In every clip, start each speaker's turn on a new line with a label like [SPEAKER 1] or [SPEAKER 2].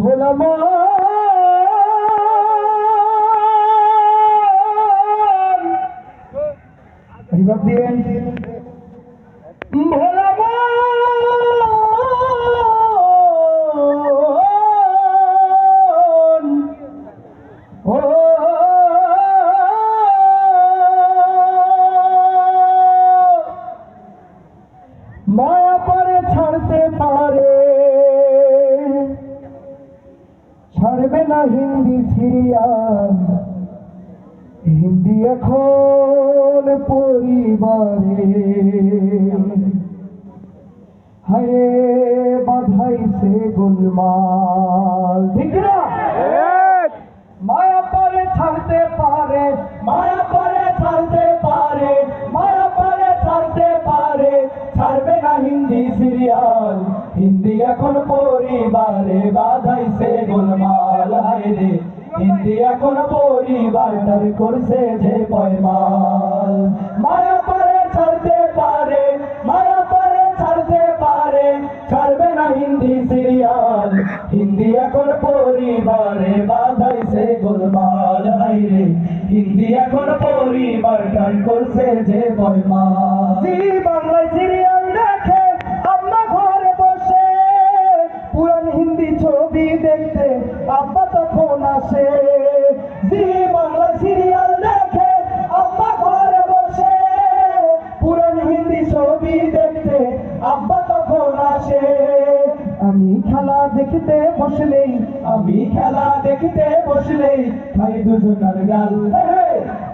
[SPEAKER 1] ভোলা মন ভোলা মায়া পরে ছাড়তে পারে, ছাড়বে না হিন্দি সিরিয়াল। হিন্দি এখন পরিবারে হায় বাধাইছে গোলমাল। ঠিক না? মায়া পরে ছাড়তে পারে, মায়া পরে ছাড়তে পারে, মায়া পরে ছাড়তে পারে, ছাড়বে না হিন্দি সিরিয়াল। হিন্দি এখন পরিবারে বাধাইছে গোলমাল। হায় রে হিন্দি এখন পরিবারটার করছে যে পয়মাল। মায়া পরে ছাড়তে পারে, মায়া পরে ছাড়তে পারে, ছাড়বে না হিন্দি সিরিয়াল। হিন্দি এখন পরিবারে বাধাইছে গোলমাল। হায় রে হিন্দি এখন পরিবারটার করছে যে পয়মাল। জি বাংলায় সিরিয়াল দেখে আম্মা ঘরে বসে, পুরান হিন্দি ছবি দেখতে আব্বা তখন আসে। জি বাংলা সিরিয়াল দেখে আব্বা ঘরে বসে, পুরান হিন্দি ছবি দেখতে আব্বা তখন আসে। আমি খেলা দেখতে বসলেই, আমি খেলা দেখতে বসলেই ভাই দুজনার গাল।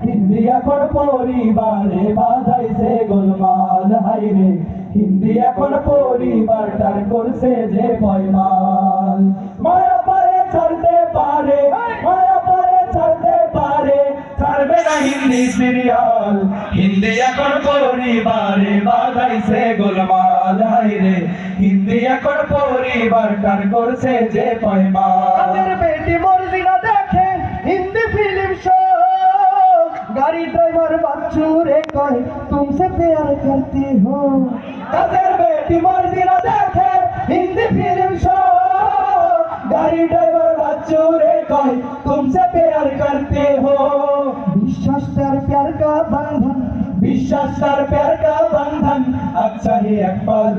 [SPEAKER 1] হিন্দি এখন পরিবারে বাধাইছে গোলমাল। হায় রে হিন্দি এখন পরিবারটার করছে যে পয়মাল। মায়া পরে ছাড়তে পারে, মায়া পরে ছাড়তে পারে, ছাড়বে না হিন্দি সিরিয়াল। হিন্দি এখন পরিবারে বাধাইছে গোলমাল। হায় রে হিন্দি এখন পরিবারটার করছে যে পয়মাল। বেটি মর্জি না দেখে হিন্দি ফিল্ম শো, গাড়ি ड्राइवर बच्चू रे कहे तुमसे प्यार करती हो। काजर बेटी मर्जी ना देखे हिंदी फिल्म शो, गाड़ी ड्राइवर बच्चू रे कहे तुमसे प्यार करती हो। विश्वास तार प्यार का बंधन, विश्वास तार प्यार का बंधन, अच्छा ही एक पल।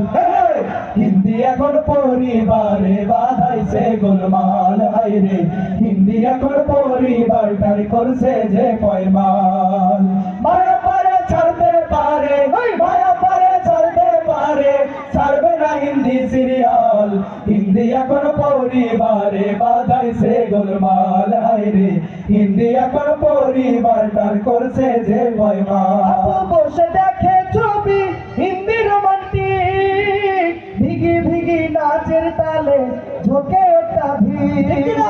[SPEAKER 1] हिंदी এখন পরিবারে বাধাইছে গোলমাল। হায় রে হিন্দি এখন পরিবারটার করছে যে পয়মাল। মায়া পরে ছাড়তে পারে, মায়া পরে ছাড়তে পারে, ছাড়বে না হিন্দি সিরিয়াল। হিন্দি এখন পরিবারে বাধাইছে গোলমাল। হায় রে হিন্দি এখন পরিবারটার করছে যে পয়মাল। বসে দেখে ছবি হিন্দি রোমান্টিক, ভিগি ভিগি নাচের তালে ঝোঁকে ওটা ভিড়।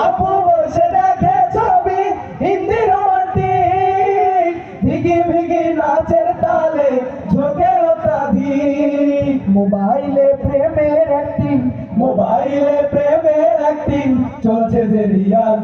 [SPEAKER 1] আপু বসে দেখে ছবি হিন্দি রোমান্টিক, ভিগি ভিগি নাচের তালে ঝোঁকে ওটা ভিড়। মোবাইলে প্রেমের অ্যাক্টিং, মোবাইলে প্রেমের অ্যাক্টিং চলছে যে রিয়াল।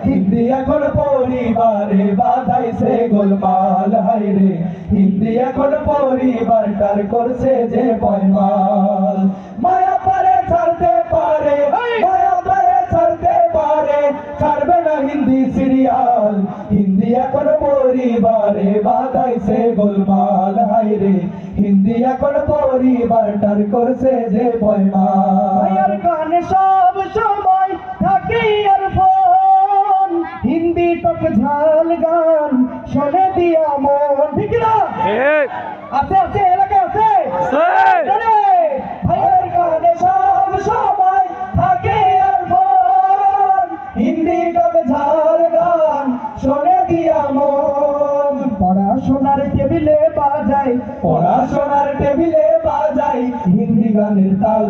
[SPEAKER 1] হিন্দি এখন পরিবারে বাধাইছে গোলমাল। হায় রে হিন্দি এখন পরিবারটার করছে যে পয়মাল। মায়া পরে ছাড়তে পারে, মায়া পরে ছাড়তে পারে, ছাড়বে না হিন্দি সিরিয়াল। হিন্দি এখন পরিবারে বাধাইছে গোলমাল। হায় রে হিন্দি এখন পরিবারটার করছে যে পয়মাল। গানে সব সময় থাকে ইয়ারফোন, হিন্দি টক ঝাল গান শোনে দিয়া মন। ঠিক না? আছে আছে এলাকায় আছে ভাইয়ের গানে সব সময় থাকে ইয়ারফোন, হিন্দি টক ঝাল গান শোনে দিয়া মন। পড়াশোনার টেবিলে বাজাই, পড়াশোনার টেবিলে বাজাই হিন্দি গানের তাল।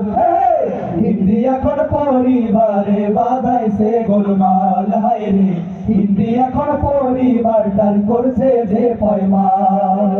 [SPEAKER 1] হিন্দি এখন পরিবারে বাধাইছে গোলমাল। হায় রে হিন্দি এখন পরিবারটার করছে যে পয়মাল।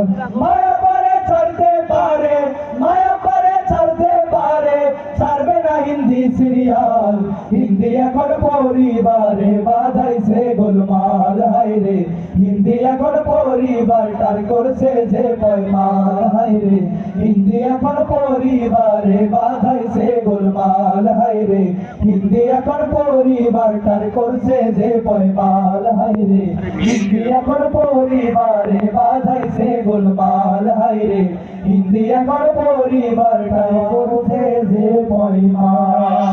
[SPEAKER 1] মায়া পরে ছাড়তে পারে, মায়া পরে ছাড়তে পারে, ছাড়বে না হিন্দি সিরিয়াল। হিন্দি এখন পরিবারে বাধাইছে গোলমাল। হায় রে হিন্দি এখন পরিবার পরিবারটার করছে যে পয়মাল হায়রে হিন্দি এখন পরিবারে বাধাইছে গোলমাল হায়রে হিন্দি এখন পরিবারটার করছে যে পয়মাল হায়রে হিন্দি এখন পরিবারে বাধাইছে গোলমাল হায়রে হিন্দি এখন পরিবারটার করছে যে পয়মাল